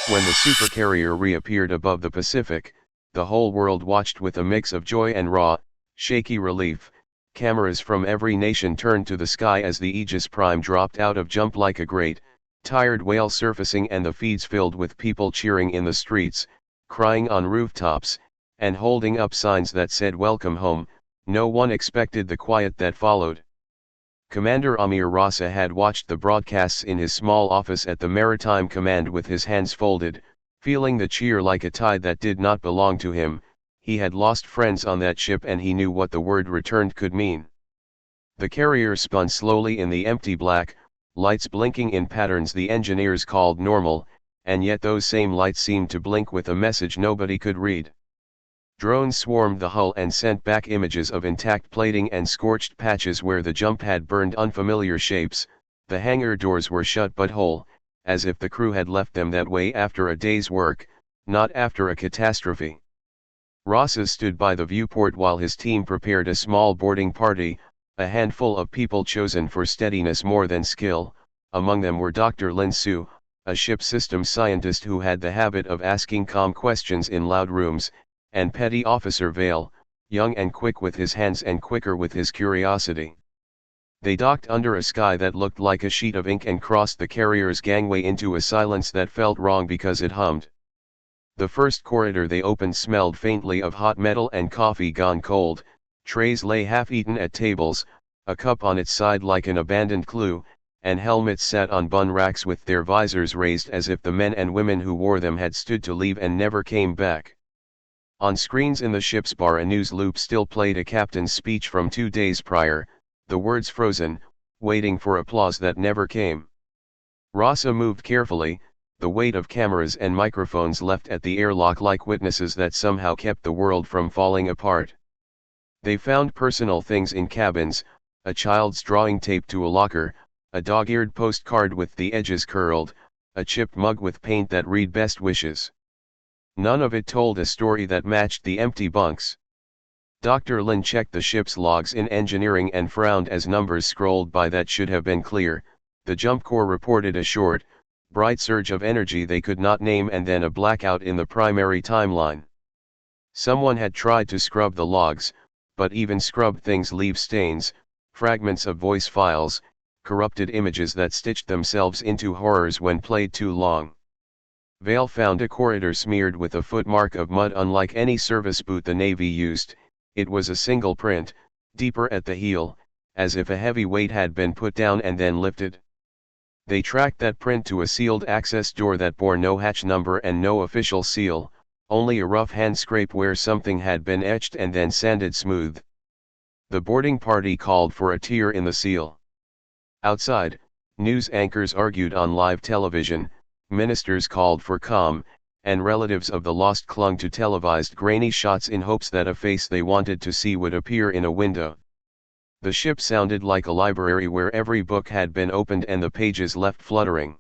When the supercarrier reappeared above the Pacific, the whole world watched with a mix of joy and raw, shaky relief. Cameras from every nation turned to the sky as the Aegis Prime dropped out of jump like a great, tired whale surfacing, and the feeds filled with people cheering in the streets, crying on rooftops, and holding up signs that said "Welcome home." No one expected the quiet that followed. Commander Amir Rasa had watched the broadcasts in his small office at the Maritime Command with his hands folded, feeling the cheer like a tide that did not belong to him. He had lost friends on that ship, and he knew what the word "returned" could mean. The carrier spun slowly in the empty black, lights blinking in patterns the engineers called normal, and yet those same lights seemed to blink with a message nobody could read. Drones swarmed the hull and sent back images of intact plating and scorched patches where the jump had burned unfamiliar shapes. The hangar doors were shut but whole, as if the crew had left them that way after a day's work, not after a catastrophe. Rasa stood by the viewport while his team prepared a small boarding party, a handful of people chosen for steadiness more than skill. Among them were Dr. Lin Su, a ship systems scientist who had the habit of asking calm questions in loud rooms, and Petty Officer Vale, young and quick with his hands and quicker with his curiosity. They docked under a sky that looked like a sheet of ink and crossed the carrier's gangway into a silence that felt wrong because it hummed. The first corridor they opened smelled faintly of hot metal and coffee gone cold. Trays lay half-eaten at tables, a cup on its side like an abandoned clue, and helmets sat on bun racks with their visors raised as if the men and women who wore them had stood to leave and never came back. On screens in the ship's bar a news loop still played a captain's speech from 2 days prior, the words frozen, waiting for applause that never came. Rasa moved carefully, the weight of cameras and microphones left at the airlock like witnesses that somehow kept the world from falling apart. They found personal things in cabins, a child's drawing taped to a locker, a dog-eared postcard with the edges curled, a chipped mug with paint that read "Best wishes." None of it told a story that matched the empty bunks. Dr. Lin checked the ship's logs in engineering and frowned as numbers scrolled by that should have been clear. The jump core reported a short, bright surge of energy they could not name and then a blackout in the primary timeline. Someone had tried to scrub the logs, but even scrubbed things leave stains, fragments of voice files, corrupted images that stitched themselves into horrors when played too long. Vale found a corridor smeared with a footmark of mud unlike any service boot the Navy used. It was a single print, deeper at the heel, as if a heavy weight had been put down and then lifted. They tracked that print to a sealed access door that bore no hatch number and no official seal, only a rough hand scrape where something had been etched and then sanded smooth. The boarding party called for a tear in the seal. Outside, news anchors argued on live television, ministers called for calm, and relatives of the lost clung to televised grainy shots in hopes that a face they wanted to see would appear in a window. The ship sounded like a library where every book had been opened and the pages left fluttering.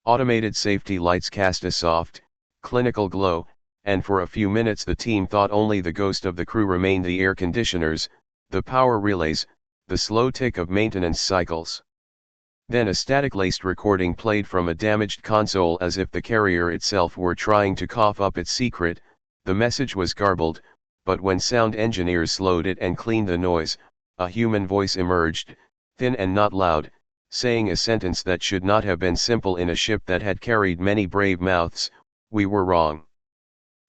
Automated safety lights cast a soft, clinical glow, and for a few minutes the team thought only the ghost of the crew remained. The air conditioners, the power relays, the slow tick of maintenance cycles. Then a static-laced recording played from a damaged console as if the carrier itself were trying to cough up its secret. The message was garbled, but when sound engineers slowed it and cleaned the noise, a human voice emerged, thin and not loud, saying a sentence that should not have been simple in a ship that had carried many brave mouths: "We were wrong."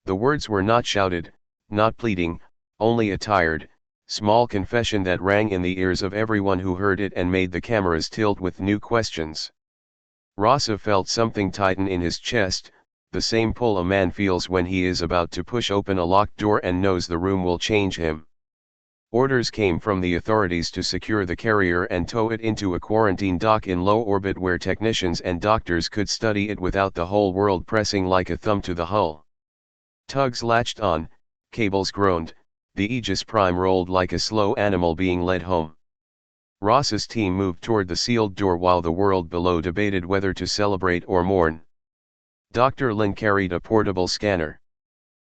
The words were not shouted, not pleading, only a tired, small confession that rang in the ears of everyone who heard it and made the cameras tilt with new questions. Rasa felt something tighten in his chest, the same pull a man feels when he is about to push open a locked door and knows the room will change him. Orders came from the authorities to secure the carrier and tow it into a quarantine dock in low orbit where technicians and doctors could study it without the whole world pressing like a thumb to the hull. Tugs latched on, cables groaned, the Aegis Prime rolled like a slow animal being led home. Ross's team moved toward the sealed door while the world below debated whether to celebrate or mourn. Dr. Lin carried a portable scanner.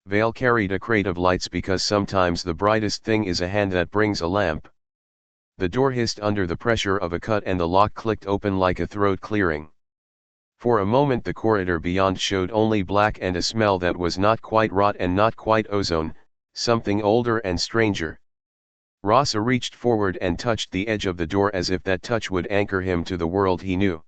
Vale carried a crate of lights because sometimes the brightest thing is a hand that brings a lamp. The door hissed under the pressure of a cut and the lock clicked open like a throat clearing. For a moment the corridor beyond showed only black and a smell that was not quite rot and not quite ozone, something older and stranger. Rasa reached forward and touched the edge of the door as if that touch would anchor him to the world he knew.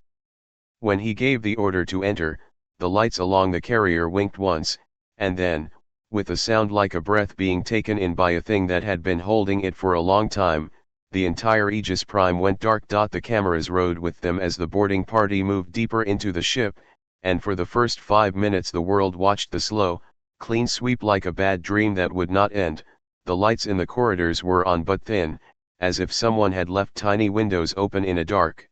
When he gave the order to enter, the lights along the carrier winked once, and then, with a sound like a breath being taken in by a thing that had been holding it for a long time, the entire Aegis Prime went dark. The cameras rode with them as the boarding party moved deeper into the ship, and for the first 5 minutes the world watched the slow, clean sweep like a bad dream that would not end. The lights in the corridors were on but thin, as if someone had left tiny windows open in a dark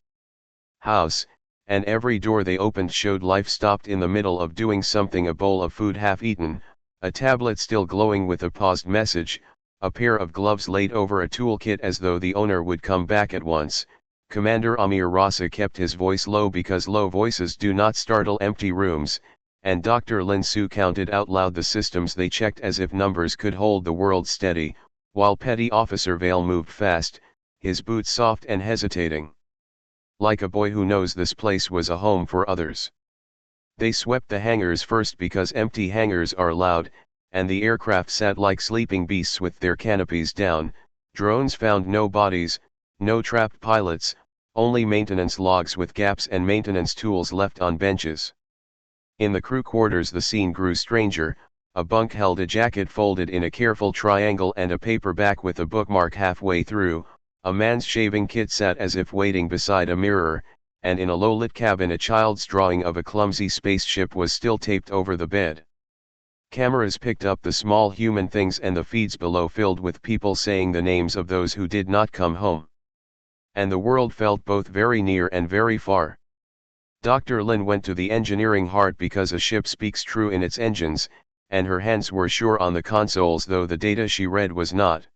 house, and every door they opened showed life stopped in the middle of doing something, a bowl of food half eaten, a tablet still glowing with a paused message, a pair of gloves laid over a toolkit as though the owner would come back at once. Commander Amir Rasa kept his voice low because low voices do not startle empty rooms, and Dr. Lin Su counted out loud the systems they checked as if numbers could hold the world steady, while Petty Officer Vale moved fast, his boots soft and hesitating. Like a boy who knows this place was a home for others. They swept the hangars first because empty hangars are loud, and the aircraft sat like sleeping beasts with their canopies down. Drones found no bodies, no trapped pilots, only maintenance logs with gaps and maintenance tools left on benches. In the crew quarters the scene grew stranger. A bunk held a jacket folded in a careful triangle and a paperback with a bookmark halfway through. A man's shaving kit sat as if waiting beside a mirror, and in a low-lit cabin a child's drawing of a clumsy spaceship was still taped over the bed. Cameras picked up the small human things and the feeds below filled with people saying the names of those who did not come home. And the world felt both very near and very far. Dr. Lin went to the engineering heart because a ship speaks true in its engines, and her hands were sure on the consoles though the data she read was not.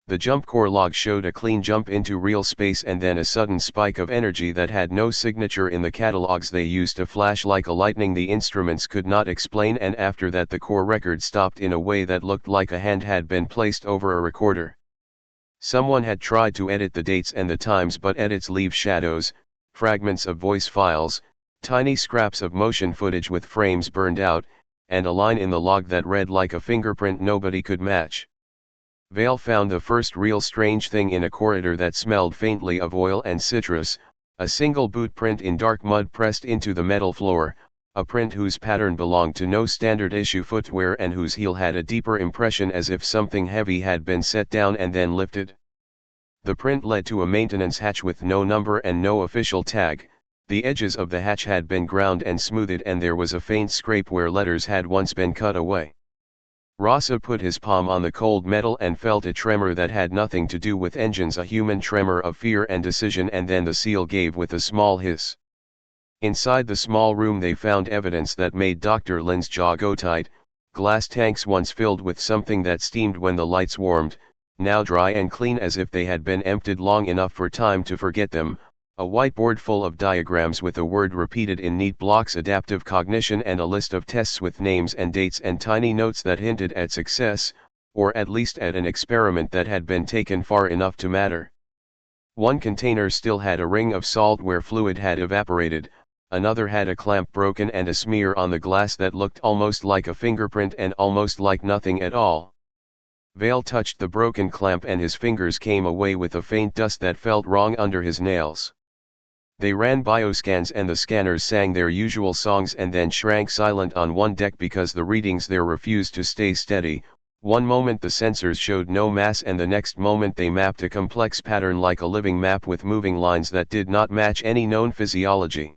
The jump core log showed a clean jump into real space and then a sudden spike of energy that had no signature in the catalogs they used to flash like a lightning the instruments could not explain, and after that the core record stopped in a way that looked like a hand had been placed over a recorder. Someone had tried to edit the dates and the times, but edits leave shadows, fragments of voice files, tiny scraps of motion footage with frames burned out, and a line in the log that read like a fingerprint nobody could match. Vale found the first real strange thing in a corridor that smelled faintly of oil and citrus, a single boot print in dark mud pressed into the metal floor, a print whose pattern belonged to no standard issue footwear and whose heel had a deeper impression as if something heavy had been set down and then lifted. The print led to a maintenance hatch with no number and no official tag. The edges of the hatch had been ground and smoothed and there was a faint scrape where letters had once been cut away. Rasa put his palm on the cold metal and felt a tremor that had nothing to do with engines, a human tremor of fear and decision, and then the seal gave with a small hiss. Inside the small room they found evidence that made Dr. Lin's jaw go tight, glass tanks once filled with something that steamed when the lights warmed, now dry and clean as if they had been emptied long enough for time to forget them, a whiteboard full of diagrams with a word repeated in neat blocks, adaptive cognition, and a list of tests with names and dates and tiny notes that hinted at success, or at least at an experiment that had been taken far enough to matter. One container still had a ring of salt where fluid had evaporated, another had a clamp broken and a smear on the glass that looked almost like a fingerprint and almost like nothing at all. Vale touched the broken clamp and his fingers came away with a faint dust that felt wrong under his nails. They ran bioscans and the scanners sang their usual songs and then shrank silent on one deck because the readings there refused to stay steady. One moment the sensors showed no mass and the next moment they mapped a complex pattern like a living map with moving lines that did not match any known physiology.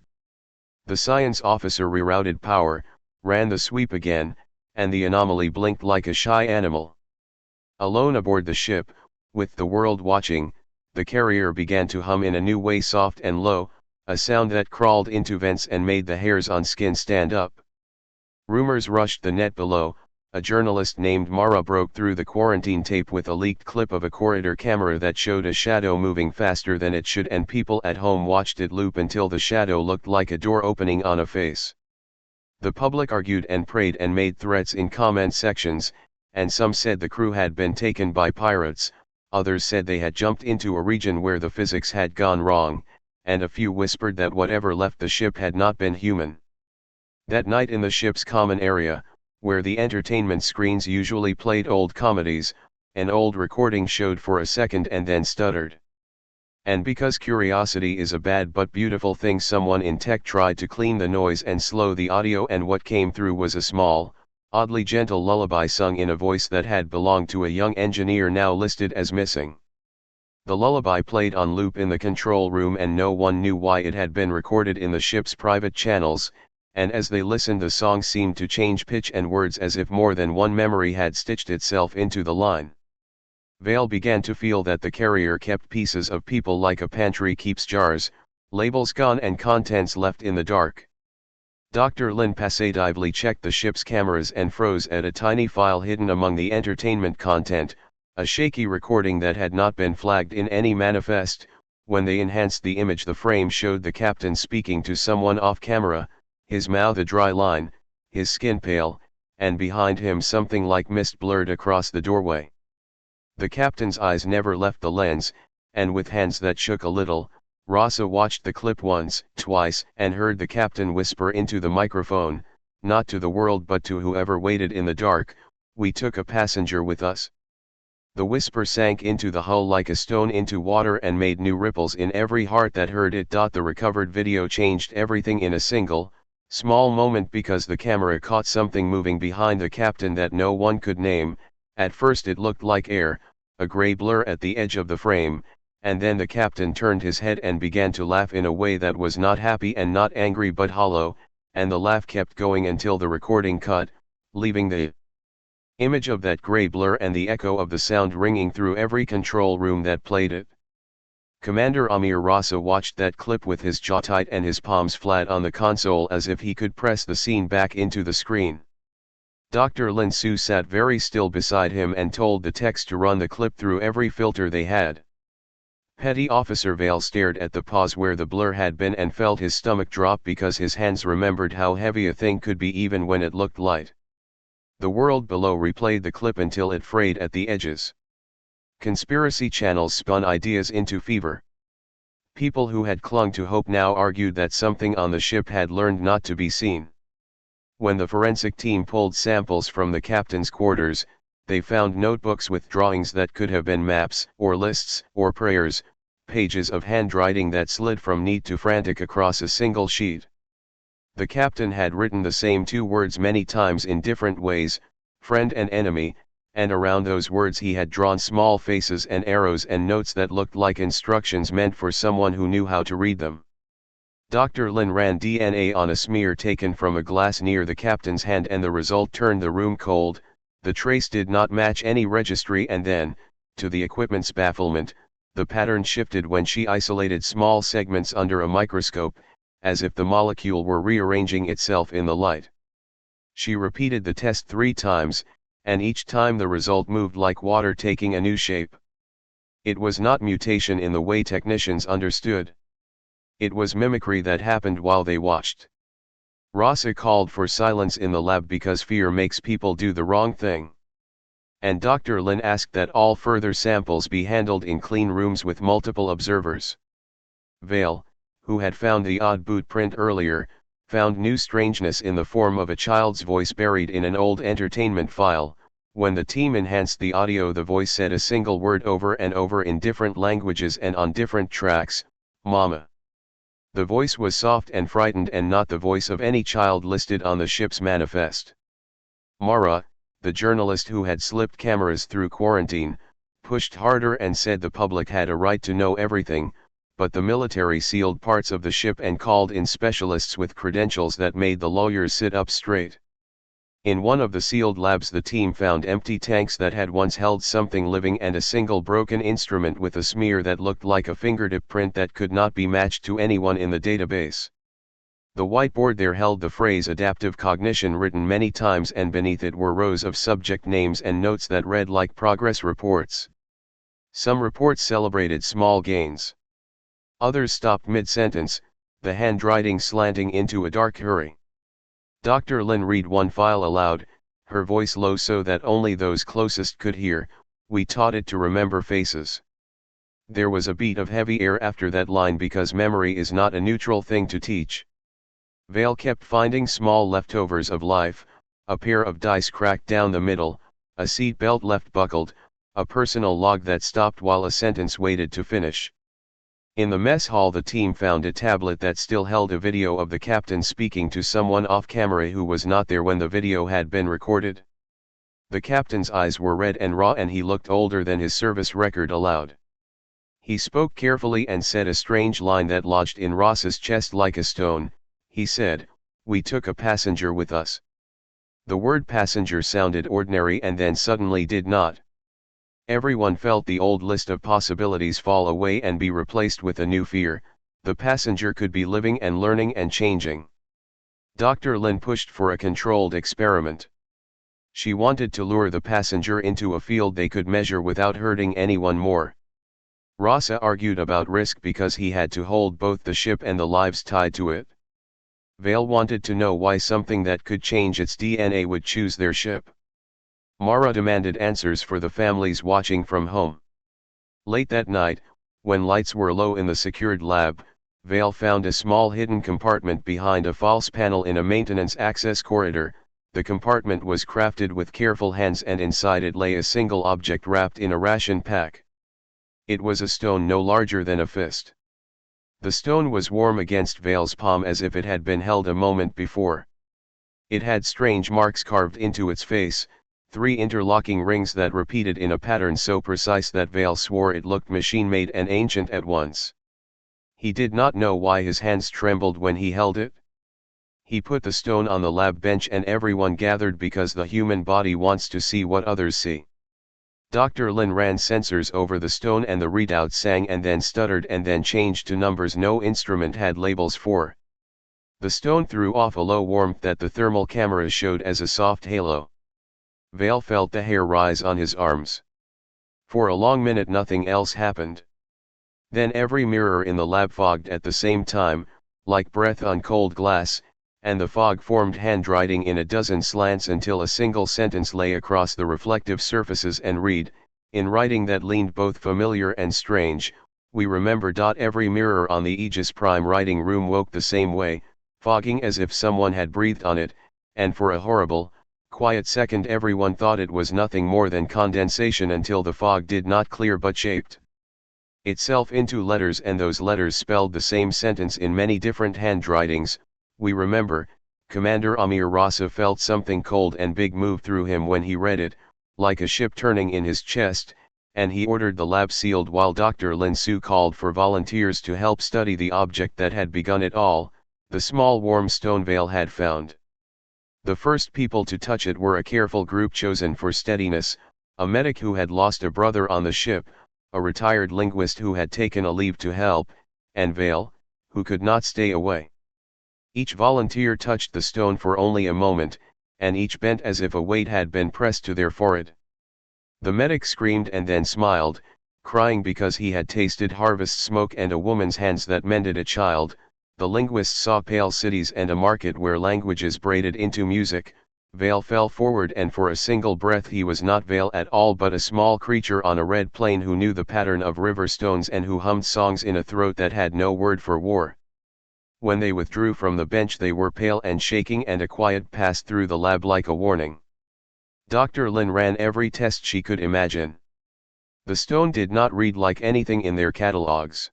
The science officer rerouted power, ran the sweep again, and the anomaly blinked like a shy animal. Alone aboard the ship, with the world watching, the carrier began to hum in a new way, soft and low, a sound that crawled into vents and made the hairs on skin stand up. Rumors rushed the net below. A journalist named Mara broke through the quarantine tape with a leaked clip of a corridor camera that showed a shadow moving faster than it should, and people at home watched it loop until the shadow looked like a door opening on a face. The public argued and prayed and made threats in comment sections, and some said the crew had been taken by pirates, others said they had jumped into a region where the physics had gone wrong, and a few whispered that whatever left the ship had not been human. That night in the ship's common area, where the entertainment screens usually played old comedies, an old recording showed for a second and then stuttered. And because curiosity is a bad but beautiful thing, someone in tech tried to clean the noise and slow the audio, and what came through was a small, oddly gentle lullaby sung in a voice that had belonged to a young engineer now listed as missing. The lullaby played on loop in the control room, and no one knew why it had been recorded in the ship's private channels, and as they listened the song seemed to change pitch and words as if more than one memory had stitched itself into the line. Vale began to feel that the carrier kept pieces of people like a pantry keeps jars, labels gone and contents left in the dark. Dr. Lin passively checked the ship's cameras and froze at a tiny file hidden among the entertainment content, a shaky recording that had not been flagged in any manifest. When they enhanced the image, the frame showed the captain speaking to someone off camera, his mouth a dry line, his skin pale, and behind him something like mist blurred across the doorway. The captain's eyes never left the lens, and with hands that shook a little, Rasa watched the clip once, twice, and heard the captain whisper into the microphone, not to the world but to whoever waited in the dark, "We took a passenger with us." The whisper sank into the hull like a stone into water and made new ripples in every heart that heard it. The recovered video changed everything in a single, small moment, because the camera caught something moving behind the captain that no one could name. At first it looked like air, a gray blur at the edge of the frame, and then the captain turned his head and began to laugh in a way that was not happy and not angry but hollow, and the laugh kept going until the recording cut, leaving the image of that gray blur and the echo of the sound ringing through every control room that played it. Commander Amir Rasa watched that clip with his jaw tight and his palms flat on the console as if he could press the scene back into the screen. Dr. Lin Su sat very still beside him and told the techs to run the clip through every filter they had. Petty Officer Vale stared at the pause where the blur had been and felt his stomach drop because his hands remembered how heavy a thing could be even when it looked light. The world below replayed the clip until it frayed at the edges. Conspiracy channels spun ideas into fever. People who had clung to hope now argued that something on the ship had learned not to be seen. When the forensic team pulled samples from the captain's quarters, they found notebooks with drawings that could have been maps, or lists, or prayers, pages of handwriting that slid from neat to frantic across a single sheet. The captain had written the same two words many times in different ways, friend and enemy, and around those words he had drawn small faces and arrows and notes that looked like instructions meant for someone who knew how to read them. Dr. Lin ran DNA on a smear taken from a glass near the captain's hand, and the result turned the room cold. The trace did not match any registry, and then, to the equipment's bafflement, the pattern shifted when she isolated small segments under a microscope, as if the molecule were rearranging itself in the light. She repeated the test 3 times, and each time the result moved like water taking a new shape. It was not mutation in the way technicians understood. It was mimicry that happened while they watched. Rasa called for silence in the lab because fear makes people do the wrong thing. And Dr. Lin asked that all further samples be handled in clean rooms with multiple observers. Vale, who had found the odd boot print earlier, found new strangeness in the form of a child's voice buried in an old entertainment file. When the team enhanced the audio, the voice said a single word over and over in different languages and on different tracks: "Mama." The voice was soft and frightened and not the voice of any child listed on the ship's manifest. Mara, the journalist who had slipped cameras through quarantine, pushed harder and said the public had a right to know everything, but the military sealed parts of the ship and called in specialists with credentials that made the lawyers sit up straight. In one of the sealed labs the team found empty tanks that had once held something living and a single broken instrument with a smear that looked like a fingertip print that could not be matched to anyone in the database. The whiteboard there held the phrase adaptive cognition written many times, and beneath it were rows of subject names and notes that read like progress reports. Some reports celebrated small gains. Others stopped mid-sentence, the handwriting slanting into a dark hurry. Dr. Lin read one file aloud, her voice low so that only those closest could hear. "We taught it to remember faces. There was a beat of heavy air after that line because memory is not a neutral thing to teach. Vale kept finding small leftovers of life, a pair of dice cracked down the middle, a seat belt left buckled, a personal log that stopped while a sentence waited to finish. In the mess hall the team found a tablet that still held a video of the captain speaking to someone off camera who was not there when the video had been recorded. The captain's eyes were red and raw and he looked older than his service record allowed. He spoke carefully and said a strange line that lodged in Ross's chest like a stone. He said, "We took a passenger with us." The word passenger sounded ordinary and then suddenly did not. Everyone felt the old list of possibilities fall away and be replaced with a new fear. The passenger could be living and learning and changing. Dr. Lin pushed for a controlled experiment. She wanted to lure the passenger into a field they could measure without hurting anyone more. Rasa argued about risk because he had to hold both the ship and the lives tied to it. Vale wanted to know why something that could change its DNA would choose their ship. Mara demanded answers for the families watching from home. Late that night, when lights were low in the secured lab, Vale found a small hidden compartment behind a false panel in a maintenance access corridor. The compartment was crafted with careful hands and inside it lay a single object wrapped in a ration pack. It was a stone no larger than a fist. The stone was warm against Vale's palm as if it had been held a moment before. It had strange marks carved into its face, 3 interlocking rings that repeated in a pattern so precise that Vale swore it looked machine-made and ancient at once. He did not know why his hands trembled when he held it. He put the stone on the lab bench and everyone gathered because the human body wants to see what others see. Dr. Lin ran sensors over the stone and the readout sang and then stuttered and then changed to numbers no instrument had labels for. The stone threw off a low warmth that the thermal cameras showed as a soft halo. Vale felt the hair rise on his arms. For a long minute nothing else happened. Then every mirror in the lab fogged at the same time, like breath on cold glass, and the fog formed handwriting in a dozen slants until a single sentence lay across the reflective surfaces and read, in writing that leaned both familiar and strange, "We remember." Every mirror on the Aegis Prime writing room woke the same way, fogging as if someone had breathed on it, and for a horrible, quiet second everyone thought it was nothing more than condensation until the fog did not clear but shaped itself into letters and those letters spelled the same sentence in many different handwritings. "We remember." Commander Amir Rasa felt something cold and big move through him when he read it, like a ship turning in his chest, and he ordered the lab sealed while Dr. Lin Su called for volunteers to help study the object that had begun it all, the small warm stone Vale had found. The first people to touch it were a careful group chosen for steadiness, a medic who had lost a brother on the ship, a retired linguist who had taken a leave to help, and Vale, who could not stay away. Each volunteer touched the stone for only a moment, and each bent as if a weight had been pressed to their forehead. The medic screamed and then smiled, crying because he had tasted harvest smoke and a woman's hands that mended a child. The linguist saw pale cities and a market where languages braided into music. Vale fell forward and for a single breath he was not Vale at all but a small creature on a red plain who knew the pattern of river stones and who hummed songs in a throat that had no word for war. When they withdrew from the bench they were pale and shaking and a quiet passed through the lab like a warning. Dr. Lin ran every test she could imagine. The stone did not read like anything in their catalogs.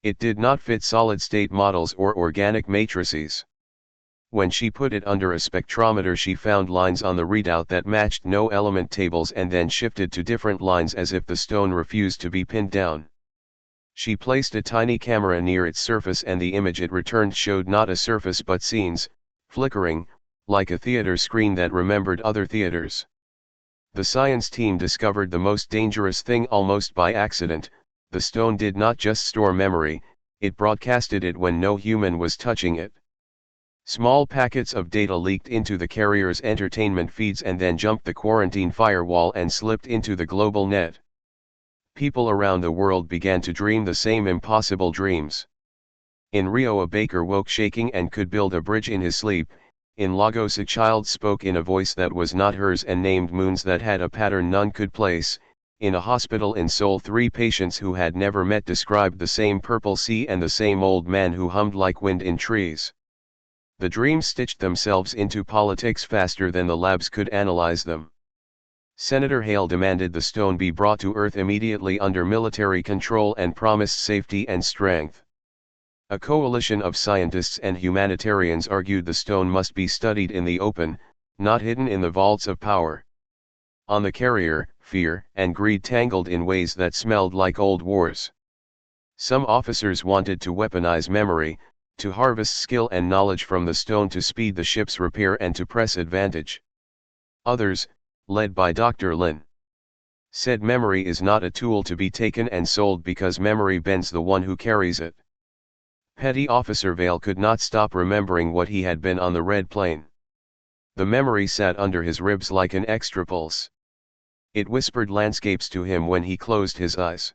It did not fit solid-state models or organic matrices. When she put it under a spectrometer she found lines on the readout that matched no element tables and then shifted to different lines as if the stone refused to be pinned down. She placed a tiny camera near its surface and the image it returned showed not a surface but scenes, flickering, like a theater screen that remembered other theaters. The science team discovered the most dangerous thing almost by accident. The stone did not just store memory, it broadcasted it when no human was touching it. Small packets of data leaked into the carrier's entertainment feeds and then jumped the quarantine firewall and slipped into the global net. People around the world began to dream the same impossible dreams. In Rio a baker woke shaking and could build a bridge in his sleep. In Lagos a child spoke in a voice that was not hers and named moons that had a pattern none could place. In a hospital in Seoul, 3 patients who had never met described the same purple sea and the same old man who hummed like wind in trees. The dreams stitched themselves into politics faster than the labs could analyze them. Senator Hale demanded the stone be brought to Earth immediately under military control and promised safety and strength. A coalition of scientists and humanitarians argued the stone must be studied in the open, not hidden in the vaults of power. On the carrier, fear and greed tangled in ways that smelled like old wars. Some officers wanted to weaponize memory, to harvest skill and knowledge from the stone to speed the ship's repair and to press advantage. Others, led by Dr. Lin, said memory is not a tool to be taken and sold because memory bends the one who carries it. Petty Officer Vale could not stop remembering what he had been on the Red Plain. The memory sat under his ribs like an extra pulse. It whispered landscapes to him when he closed his eyes.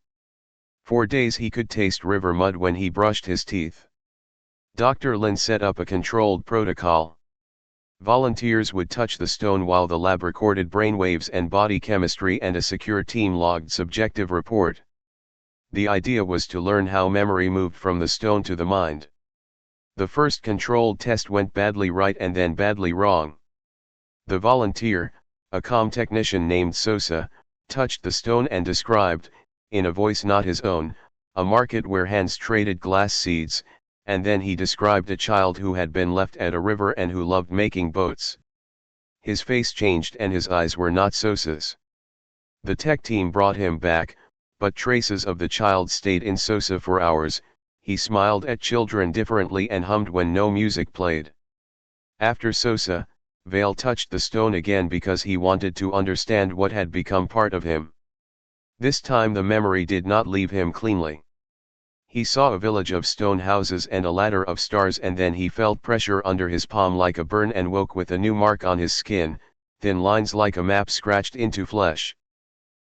For days he could taste river mud when he brushed his teeth. Dr. Lin set up a controlled protocol. Volunteers would touch the stone while the lab recorded brainwaves and body chemistry, and a secure team logged subjective report. The idea was to learn how memory moved from the stone to the mind. The first controlled test went badly right and then badly wrong. The volunteer, a comm technician named Sosa, touched the stone and described, in a voice not his own, a market where hands traded glass seeds, and then he described a child who had been left at a river and who loved making boats. His face changed and his eyes were not Sosa's. The tech team brought him back, but traces of the child stayed in Sosa for hours. He smiled at children differently and hummed when no music played. After Sosa, Vale touched the stone again because he wanted to understand what had become part of him. This time the memory did not leave him cleanly. He saw a village of stone houses and a ladder of stars, and then he felt pressure under his palm like a burn and woke with a new mark on his skin, thin lines like a map scratched into flesh.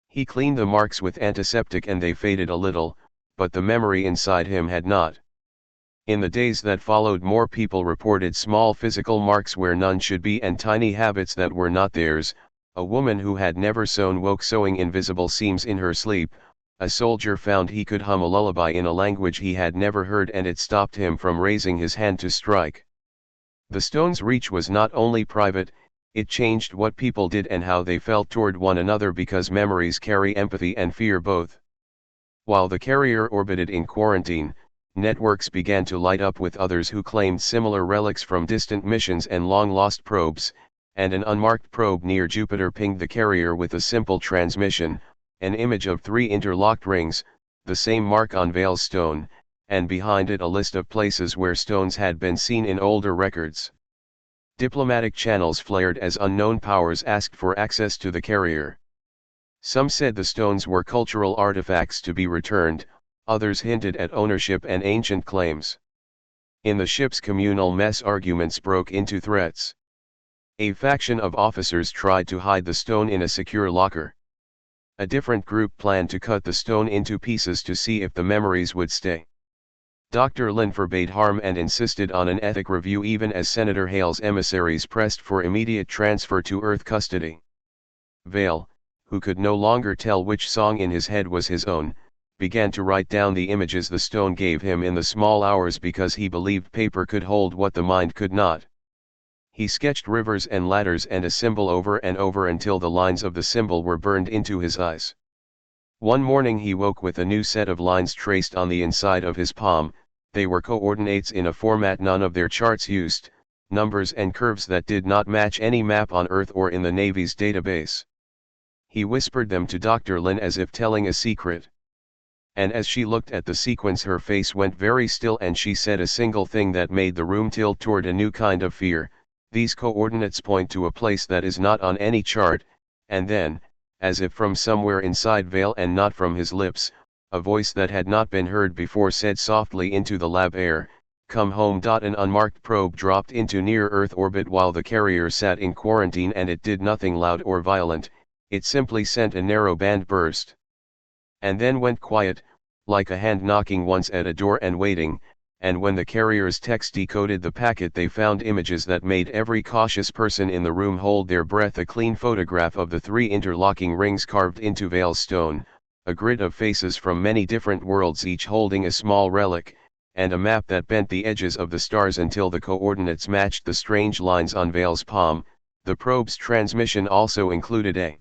He cleaned the marks with antiseptic and they faded a little, but the memory inside him had not. In the days that followed, more people reported small physical marks where none should be and tiny habits that were not theirs. A woman who had never sewn woke sewing invisible seams in her sleep. A soldier found he could hum a lullaby in a language he had never heard, and it stopped him from raising his hand to strike. The stone's reach was not only private, it changed what people did and how they felt toward one another, because memories carry empathy and fear both. While the carrier orbited in quarantine, networks began to light up with others who claimed similar relics from distant missions and long-lost probes, and an unmarked probe near Jupiter pinged the carrier with a simple transmission, an image of 3 interlocked rings, the same mark on Vale's stone, and behind it a list of places where stones had been seen in older records. Diplomatic channels flared as unknown powers asked for access to the carrier. Some said the stones were cultural artifacts to be returned, others hinted at ownership and ancient claims. In the ship's communal mess, arguments broke into threats. A faction of officers tried to hide the stone in a secure locker. A different group planned to cut the stone into pieces to see if the memories would stay. Dr. Lin forbade harm and insisted on an ethic review, even as Senator Hale's emissaries pressed for immediate transfer to Earth custody. Vale, who could no longer tell which song in his head was his own, began to write down the images the stone gave him in the small hours, because he believed paper could hold what the mind could not. He sketched rivers and ladders and a symbol over and over until the lines of the symbol were burned into his eyes. One morning he woke with a new set of lines traced on the inside of his palm. They were coordinates in a format none of their charts used, numbers and curves that did not match any map on Earth or in the Navy's database. He whispered them to Dr. Lin as if telling a secret. And as she looked at the sequence, her face went very still and she said a single thing that made the room tilt toward a new kind of fear: "These coordinates point to a place that is not on any chart." And then, as if from somewhere inside Vale and not from his lips, a voice that had not been heard before said softly into the lab air, "Come home." An unmarked probe dropped into near-Earth orbit while the carrier sat in quarantine, and it did nothing loud or violent, it simply sent a narrow band burst. And then went quiet, like a hand knocking once at a door and waiting, and when the carrier's text decoded the packet they found images that made every cautious person in the room hold their breath. A clean photograph of the 3 interlocking rings carved into Vale's stone, a grid of faces from many different worlds each holding a small relic, and a map that bent the edges of the stars until the coordinates matched the strange lines on Vale's palm. The probe's transmission also included a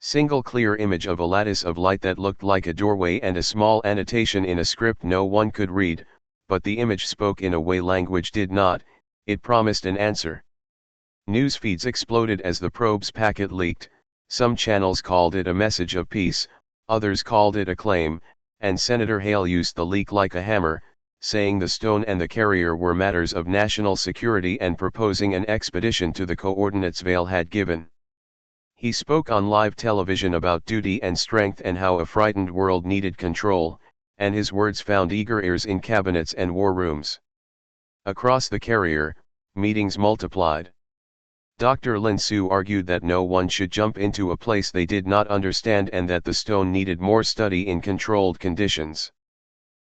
single clear image of a lattice of light that looked like a doorway and a small annotation in a script no one could read, but the image spoke in a way language did not. It promised an answer. News feeds exploded as the probe's packet leaked. Some channels called it a message of peace, others called it a claim, and Senator Hale used the leak like a hammer, saying the stone and the carrier were matters of national security and proposing an expedition to the coordinates Vale had given. He spoke on live television about duty and strength and how a frightened world needed control, and his words found eager ears in cabinets and war rooms. Across the carrier, meetings multiplied. Dr. Lin Su argued that no one should jump into a place they did not understand and that the stone needed more study in controlled conditions.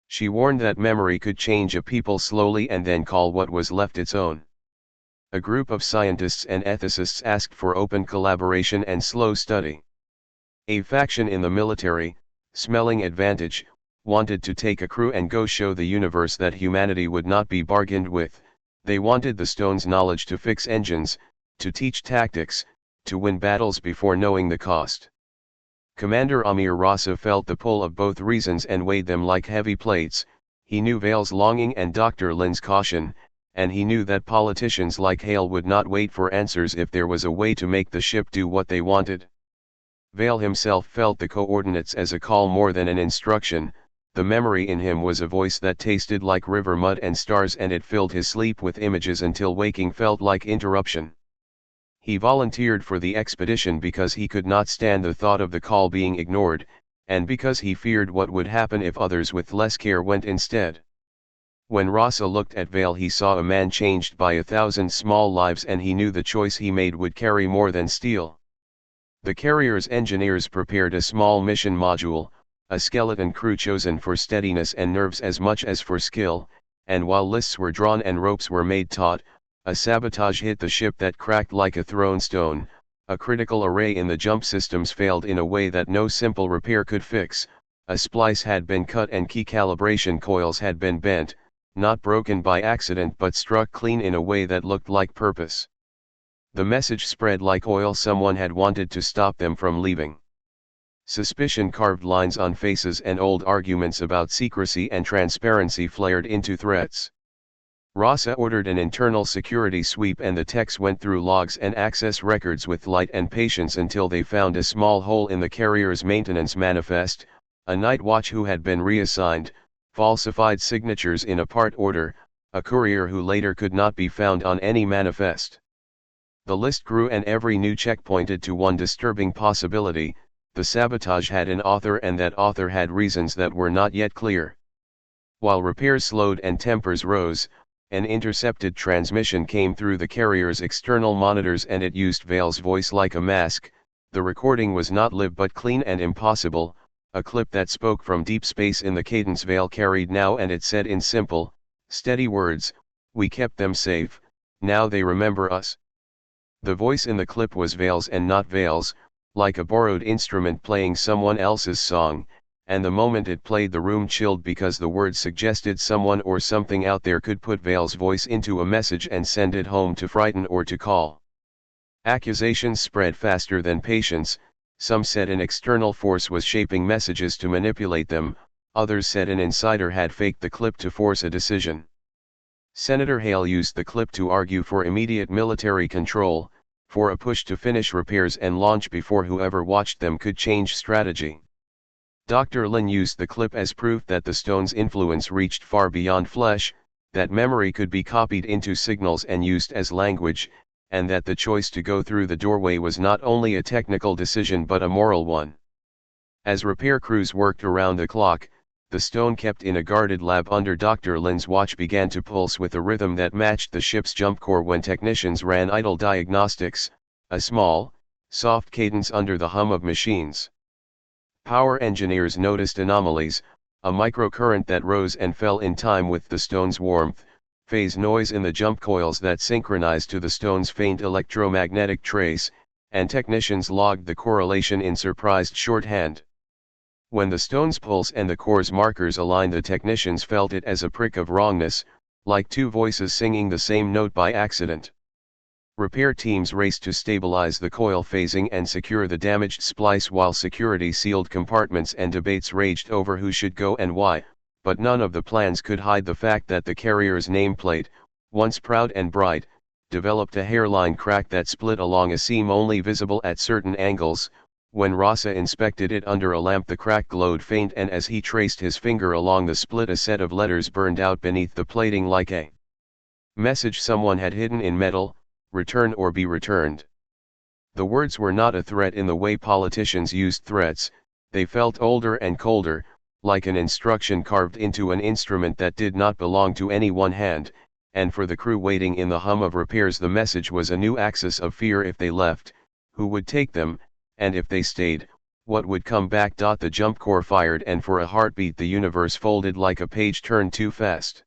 She warned that memory could change a people slowly and then call what was left its own. A group of scientists and ethicists asked for open collaboration and slow study. A faction in the military, smelling advantage, wanted to take a crew and go show the universe that humanity would not be bargained with. They wanted the stone's knowledge to fix engines, to teach tactics, to win battles before knowing the cost. Commander Amir Rasa felt the pull of both reasons and weighed them like heavy plates. He knew Vale's longing and Dr. Lin's caution, and he knew that politicians like Hale would not wait for answers if there was a way to make the ship do what they wanted. Vale himself felt the coordinates as a call more than an instruction. The memory in him was a voice that tasted like river mud and stars, and it filled his sleep with images until waking felt like interruption. He volunteered for the expedition because he could not stand the thought of the call being ignored, and because he feared what would happen if others with less care went instead. When Rasa looked at Vale he saw a man changed by 1,000 small lives, and he knew the choice he made would carry more than steel. The carrier's engineers prepared a small mission module, a skeleton crew chosen for steadiness and nerves as much as for skill, and while lists were drawn and ropes were made taut, a sabotage hit the ship that cracked like a thrown stone. A critical array in the jump systems failed in a way that no simple repair could fix. A splice had been cut and key calibration coils had been bent, not broken by accident but struck clean in a way that looked like purpose. The message spread like oil. Someone had wanted to stop them from leaving. Suspicion carved lines on faces, and old arguments about secrecy and transparency flared into threats. Rasa ordered an internal security sweep, and the techs went through logs and access records with light and patience until they found a small hole in the carrier's maintenance manifest. A night watch who had been reassigned, falsified signatures in a part order, a courier who later could not be found on any manifest. The list grew, and every new check pointed to one disturbing possibility: the sabotage had an author, and that author had reasons that were not yet clear. While repairs slowed and tempers rose, an intercepted transmission came through the carrier's external monitors, and it used Vale's voice like a mask. The recording was not live but clean and impossible, a clip that spoke from deep space in the cadence Vale carried now, and it said in simple, steady words, "We kept them safe, now they remember us." The voice in the clip was Vale's and not Vale's, like a borrowed instrument playing someone else's song, and the moment it played the room chilled because the words suggested someone or something out there could put Vale's voice into a message and send it home to frighten or to call. Accusations spread faster than patience. Some said an external force was shaping messages to manipulate them, others said an insider had faked the clip to force a decision. Senator Hale used the clip to argue for immediate military control, for a push to finish repairs and launch before whoever watched them could change strategy. Dr. Lin used the clip as proof that the stone's influence reached far beyond flesh, that memory could be copied into signals and used as language, and that the choice to go through the doorway was not only a technical decision but a moral one. As repair crews worked around the clock, the stone kept in a guarded lab under Dr. Lin's watch began to pulse with a rhythm that matched the ship's jump core when technicians ran idle diagnostics, a small, soft cadence under the hum of machines. Power engineers noticed anomalies, a microcurrent that rose and fell in time with the stone's warmth, phase noise in the jump coils that synchronized to the stone's faint electromagnetic trace, and technicians logged the correlation in surprised shorthand. When the stone's pulse and the core's markers aligned, the technicians felt it as a prick of wrongness, like two voices singing the same note by accident. Repair teams raced to stabilize the coil phasing and secure the damaged splice while security sealed compartments, and debates raged over who should go and why, but none of the plans could hide the fact that the carrier's nameplate, once proud and bright, developed a hairline crack that split along a seam only visible at certain angles. When Rasa inspected it under a lamp, the crack glowed faint, and as he traced his finger along the split, a set of letters burned out beneath the plating like a message someone had hidden in metal: return or be returned. The words were not a threat in the way politicians used threats, they felt older and colder, like an instruction carved into an instrument that did not belong to any one hand, and for the crew waiting in the hum of repairs, the message was a new axis of fear. If they left, who would take them, and if they stayed, what would come back? The jump core fired, and for a heartbeat the universe folded like a page turned too fast.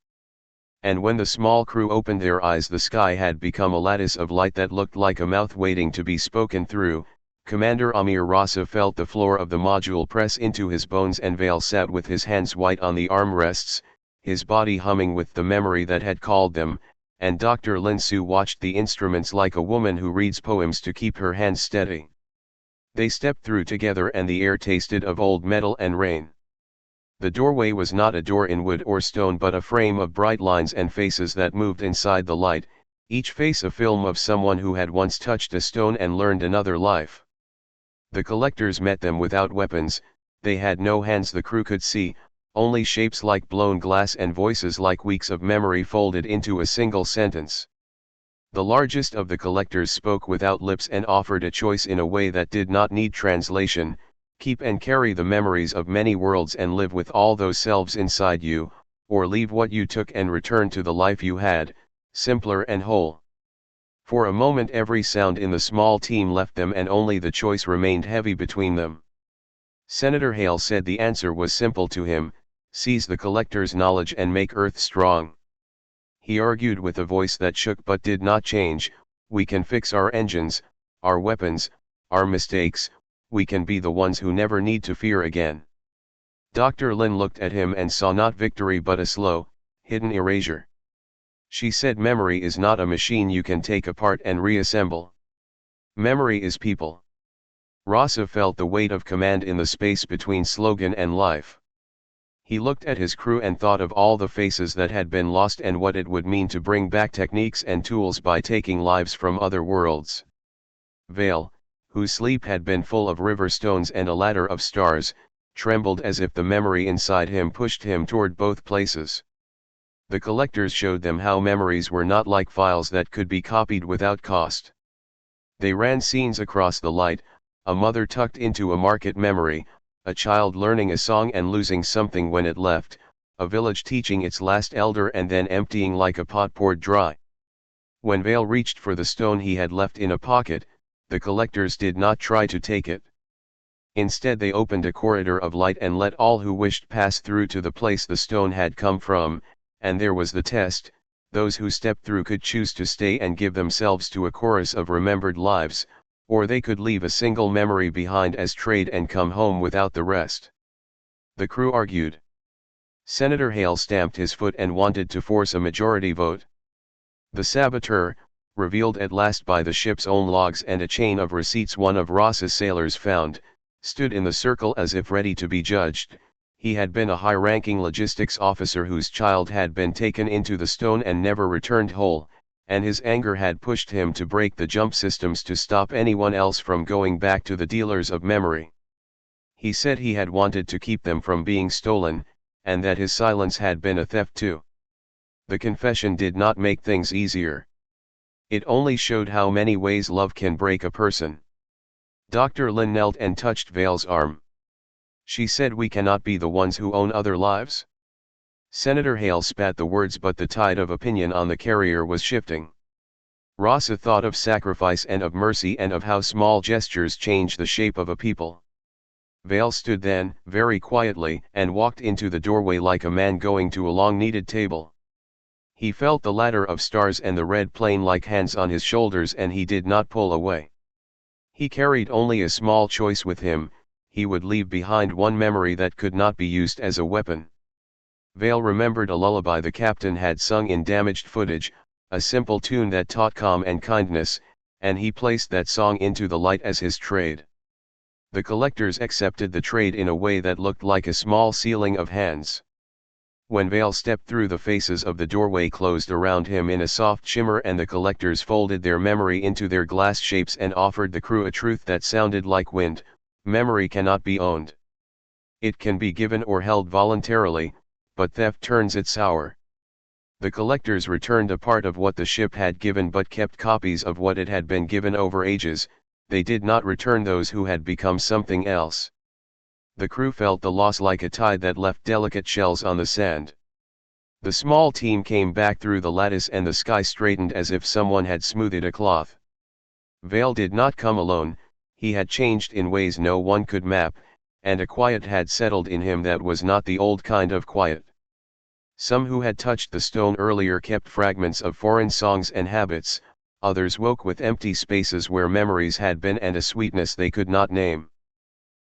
And when the small crew opened their eyes, the sky had become a lattice of light that looked like a mouth waiting to be spoken through. Commander Amir Rasa felt the floor of the module press into his bones, and Vale sat with his hands white on the armrests, his body humming with the memory that had called them, and Dr. Lin Su watched the instruments like a woman who reads poems to keep her hands steady. They stepped through together, and the air tasted of old metal and rain. The doorway was not a door in wood or stone, but a frame of bright lines and faces that moved inside the light, each face a film of someone who had once touched a stone and learned another life. The collectors met them without weapons, they had no hands the crew could see, only shapes like blown glass and voices like weeks of memory folded into a single sentence. The largest of the collectors spoke without lips and offered a choice in a way that did not need translation: keep and carry the memories of many worlds and live with all those selves inside you, or leave what you took and return to the life you had, simpler and whole. For a moment every sound in the small team left them, and only the choice remained heavy between them. Senator Hale said the answer was simple to him: seize the collector's knowledge and make Earth strong. He argued with a voice that shook but did not change: we can fix our engines, our weapons, our mistakes, we can be the ones who never need to fear again. Dr. Lin looked at him and saw not victory but a slow, hidden erasure. She said, memory is not a machine you can take apart and reassemble. Memory is people. Rasa felt the weight of command in the space between slogan and life. He looked at his crew and thought of all the faces that had been lost and what it would mean to bring back techniques and tools by taking lives from other worlds. Vale, whose sleep had been full of river stones and a ladder of stars, trembled as if the memory inside him pushed him toward both places. The collectors showed them how memories were not like files that could be copied without cost. They ran scenes across the light: a mother tucked into a market memory, a child learning a song and losing something when it left, a village teaching its last elder and then emptying like a pot poured dry. When Vale reached for the stone he had left in a pocket, the collectors did not try to take it. Instead they opened a corridor of light and let all who wished pass through to the place the stone had come from, and there was the test: those who stepped through could choose to stay and give themselves to a chorus of remembered lives, or they could leave a single memory behind as trade and come home without the rest. The crew argued. Senator Hale stamped his foot and wanted to force a majority vote. The saboteur, revealed at last by the ship's own logs and a chain of receipts one of Ross's sailors found, stood in the circle as if ready to be judged. He had been a high-ranking logistics officer whose child had been taken into the stone and never returned whole, and his anger had pushed him to break the jump systems to stop anyone else from going back to the dealers of memory. He said he had wanted to keep them from being stolen, and that his silence had been a theft too. The confession did not make things easier. It only showed how many ways love can break a person. Dr. Lin knelt and touched Vale's arm. She said, we cannot be the ones who own other lives. Senator Hale spat the words, but the tide of opinion on the carrier was shifting. Rasa thought of sacrifice and of mercy and of how small gestures change the shape of a people. Vale stood then, very quietly, and walked into the doorway like a man going to a long-needed table. He felt the ladder of stars and the red plane like hands on his shoulders, and he did not pull away. He carried only a small choice with him: he would leave behind one memory that could not be used as a weapon. Vale remembered a lullaby the captain had sung in damaged footage, a simple tune that taught calm and kindness, and he placed that song into the light as his trade. The collectors accepted the trade in a way that looked like a small sealing of hands. When Vale stepped through, the faces of the doorway closed around him in a soft shimmer, and the collectors folded their memory into their glass shapes and offered the crew a truth that sounded like wind: memory cannot be owned. It can be given or held voluntarily, but theft turns it sour. The collectors returned a part of what the ship had given but kept copies of what it had been given over ages. They did not return those who had become something else. The crew felt the loss like a tide that left delicate shells on the sand. The small team came back through the lattice, and the sky straightened as if someone had smoothed a cloth. Vale did not come alone. He had changed in ways no one could map, and a quiet had settled in him that was not the old kind of quiet. Some who had touched the stone earlier kept fragments of foreign songs and habits, others woke with empty spaces where memories had been and a sweetness they could not name.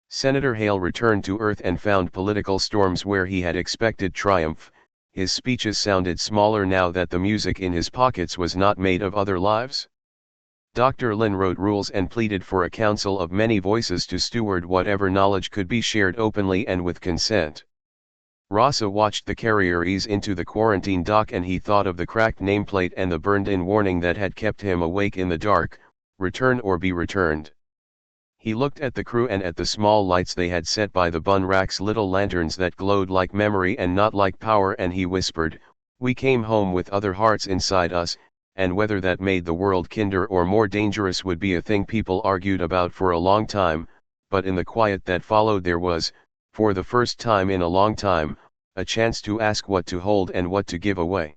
Senator Hale returned to Earth and found political storms where he had expected triumph. His speeches sounded smaller now that the music in his pockets was not made of other lives. Dr. Lin wrote rules and pleaded for a council of many voices to steward whatever knowledge could be shared openly and with consent. Rasa watched the carrier ease into the quarantine dock, and he thought of the cracked nameplate and the burned-in warning that had kept him awake in the dark: return or be returned. He looked at the crew and at the small lights they had set by the bun racks, little lanterns that glowed like memory and not like power, and he whispered, "We came home with other hearts inside us," and whether that made the world kinder or more dangerous would be a thing people argued about for a long time. But in the quiet that followed there was, for the first time in a long time, a chance to ask what to hold and what to give away.